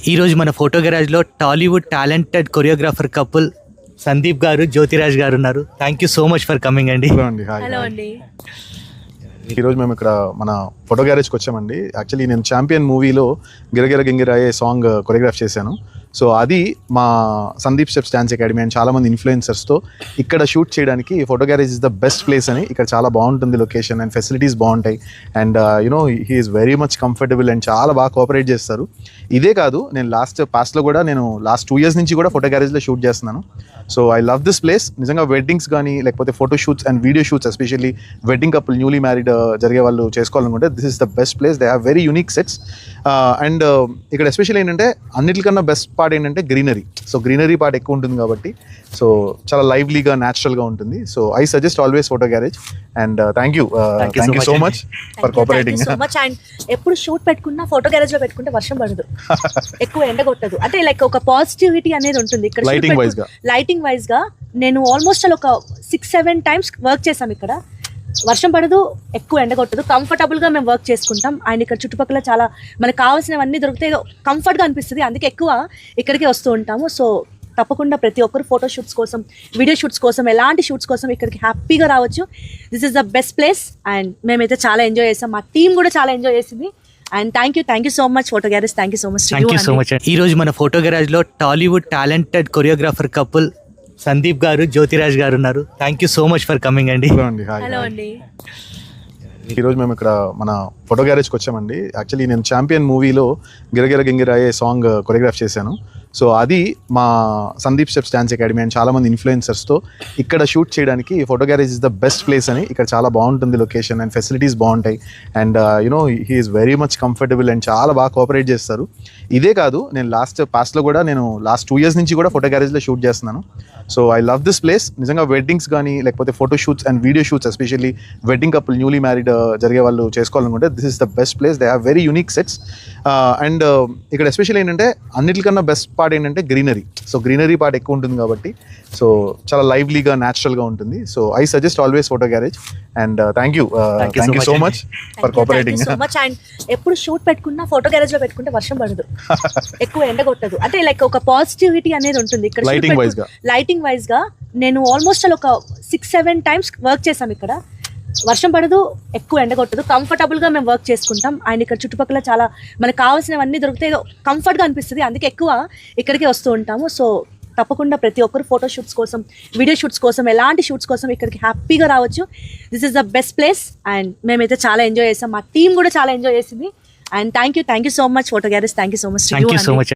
ఈరోజు మన ఫోటో గ్యారేజ్లో Tollywood talented choreographer couple Sandeep garu, Jyothiraj garu ఉన్నారు. Thank you so much for coming అండి. హలో అండి. ఈరోజు మేము ఇక్కడ మన ఫోటో గ్యారేజ్కి వచ్చామండి. యాక్చువల్లీ నేను ఛాంపియన్ మూవీలో గిరగిర గింగిరాయే సాంగ్ కొరియోగ్రాఫ్ చేశాను. సో అది మా Sandeep steps dance academy and చాలామంది ఇన్ఫ్లుయెన్సర్స్తో ఇక్కడ షూట్ చేయడానికి photo garage is the best place అని. ఇక్కడ చాలా బాగుంటుంది లొకేషన్ అండ్ ఫెసిలిటీస్ బాగుంటాయి and you know he is very much comfortable and చాలా బాగా కోఆపరేట్ చేస్తారు. ఇదే కాదు, నేను పాస్ట్లో కూడా నేను లాస్ట్ 2 years నుంచి కూడా ఫోటో గ్యారేజ్లో షూట్ చేస్తున్నాను. So I love this place. నిజంగా వెడ్డింగ్స్ కానీ లేకపోతే photo shoots and video shoots, especially wedding couple newly married జరిగే వాళ్ళు చేసుకోవాలనుకుంటే this is the best place. They have very unique sets and ఇక్కడ ఎస్పెషల్లీ ఏంటంటే అన్నిటికన్నా బెస్ట్ పార్ట్ ఏంటంటే గ్రీనరీ. సో గ్రీనరీ పార్ట్ ఎక్కువ ఉంటుంది కాబట్టి సో చాలా లైవ్లీగా న్యాచురల్గా ఉంటుంది. So I suggest always photo garage and thank you so much for cooperating. And ఎప్పుడు షూట్ పెట్టుకున్నా ఫోటో గ్యారేజ్ లో పెట్టుకుంటే వర్షం పడదు, ఎక్కువ ఎండ కొట్టదు. అంటే లైక్ ఒక పాజిటివిటీ అనేది ఉంటుంది ఇక్కడ. లైటింగ్ వైజ్ గా నేను ఆల్మోస్ట్ ఒక 6-7 times వర్క్ చేసాం ఇక్కడ. వర్షం పడదు, ఎక్కువ ఎండ కొట్టదు, కంఫర్టబుల్ గా మేము వర్క్ చేసుకుంటాం. అండ్ ఇక్కడ చుట్టుపక్కల చాలా మనకు కావాల్సినవన్నీ దొరుకుతాయి, కంఫర్ట్ గా అనిపిస్తుంది. అందుకే ఎక్కువ ఇక్కడికి వస్తూ ఉంటాము. సో తప్పకుండా ప్రతి ఒక్కరు ఫోటో షూట్స్ కోసం, వీడియో షూట్స్ కోసం, ఎలాంటి షూట్స్ కోసం ఇక్కడికి హ్యాపీగా రావచ్చు. This is the best place and మేమైతే చాలా ఎంజాయ్ చేసాం. మా టీమ్ కూడా చాలా ఎంజాయ్ చేసింది. And thank you so much photo garage. Thank you so much. ఈ రోజు మన ఫోటో గ్యారేజ్లో Tollywood talented choreographer couple Sandeep garu, Jyothiraj garu ఉన్నారు. Thank you so much for coming అండి. హలో అండి. ఈరోజు మేము ఇక్కడ మన ఫోటో గ్యారేజ్కి వచ్చామండి. యాక్చువల్లీ నేను ఛాంపియన్ మూవీలో గిరగిర గింగిరాయే సాంగ్ కొరియోగ్రాఫ్ చేశాను. సో అది మా Sandeep steps dance academy and చాలామంది ఇన్ఫ్లుయెన్సర్స్తో ఇక్కడ షూట్ చేయడానికి photo garage is the best place అని. ఇక్కడ చాలా బాగుంటుంది లొకేషన్ అండ్ ఫెసిలిటీస్ బాగుంటాయి and you know he is very much comfortable and చాలా బాగా కోఆపరేట్ చేస్తారు. ఇదే కాదు, నేను పాస్ట్లో కూడా నేను లాస్ట్ 2 years నుంచి కూడా ఫోటో గ్యారేజ్లో షూట్ చేస్తున్నాను. So I love this place. నిజంగా వెడ్డింగ్స్ కానీ లేకపోతే photo shoots and video shoots, especially wedding couple newly married జరిగే వాళ్ళు చేసుకోవాలనుకుంటే this is the best place. They have very unique sets and ఇక్కడ ఎస్పెషల్లీ ఏంటంటే అన్నిటికన్నా బెస్ట్ పార్ట్ ఏంటంటే గ్రీనరీ. సో గ్రీనరీ పార్ట్ ఎక్కువ ఉంటుంది కాబట్టి సో చాలా లైవ్లీగా న్యాచురల్గా ఉంటుంది. So I suggest always photo garage and thank you so much for cooperating. And ఎప్పుడు షూట్ పెట్టుకున్నా ఫోటో గ్యారేజ్ లో పెట్టుకుంటే వర్షం పడదు, ఎక్కువ ఎండ కొట్టదు. అంటే లైక్ ఒక పాజిటివిటీ అనేది ఉంటుంది ఇక్కడ. లైటింగ్ వైజ్ గా నేను ఆల్మోస్ట్ ఒక 6-7 times వర్క్ చేసాం ఇక్కడ. వర్షం పడదు, ఎక్కువ ఎండ కొట్టదు, కంఫర్టబుల్ గా మేము వర్క్ చేసుకుంటాం. అండ్ ఇక్కడ చుట్టుపక్కల చాలా మనకు కావాల్సినవన్నీ దొరుకుతాయి, కంఫర్ట్ గా అనిపిస్తుంది. అందుకే ఎక్కువ ఇక్కడికి వస్తూ ఉంటాము. సో తప్పకుండా ప్రతి ఒక్కరు ఫోటో షూట్స్ కోసం, వీడియో షూట్స్ కోసం, ఎలాంటి షూట్స్ కోసం ఇక్కడికి హ్యాపీగా రావచ్చు. This is the best place and మేమైతే చాలా ఎంజాయ్ చేసాం. మా టీమ్ కూడా చాలా ఎంజాయ్ చేసింది. And thank you so much photo garage. Thank you so much.